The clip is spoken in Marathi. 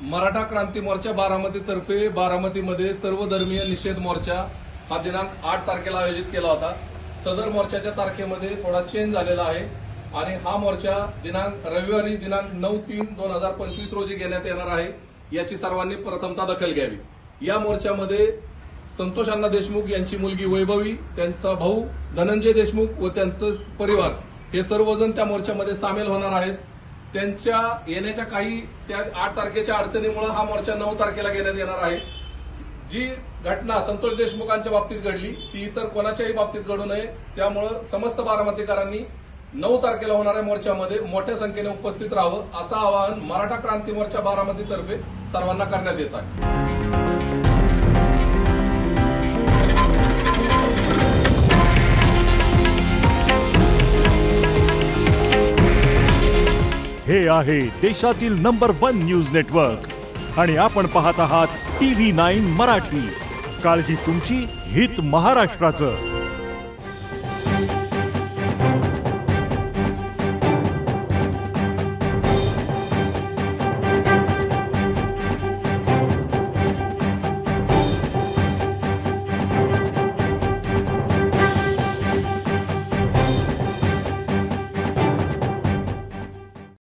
मराठा क्रांती मोर्चा बारामती तर्फे बारामतीमध्ये सर्वधर्मीय निषेध मोर्चा हा दिनांक 8 तारखेला आयोजित केला होता। सदर मोर्चाच्या तारखेमध्ये थोडा चेंज झालेला आहे आणि हा मोर्चा रविवारी दिनांक 9/3/2025 रोजी घेण्यात येणार आहे। याची सर्वांनी प्रथमतः दखल घ्यावी। या मोर्चामध्ये संतोष अण्णा देशमुख यांची मुलगी वैभवी, त्यांचा भाऊ धनंजय देशमुख व त्यांचा परिवार हे सर्वजण त्या मोर्चामध्ये सामील होणार आहेत। त्यांच्या येण्याच्या काही त्या 8 तारखेच्या अडचणीमुळे हा मोर्चा 9 तारखेला घेण्यात येणार आहे। जी घटना संतोष देशमुखांच्या बाबतीत घडली ती इतर कोणाच्याही बाबतीत घडू नये, त्यामुळे समस्त बारामतीकरांनी 9 तारखेला होणाऱ्या मोर्चामध्ये मोठ्या संख्येने उपस्थित राहावं असं आवाहन मराठा क्रांती मोर्चा बारामती तर्फे सर्वांना करण्यात येत आहे। हे आहे देशातील नंबर 1 न्यूज नेटवर्क आणि आपण पाहत आहात TV9 मराठी। काळजी तुमची, हित महाराष्ट्राचं।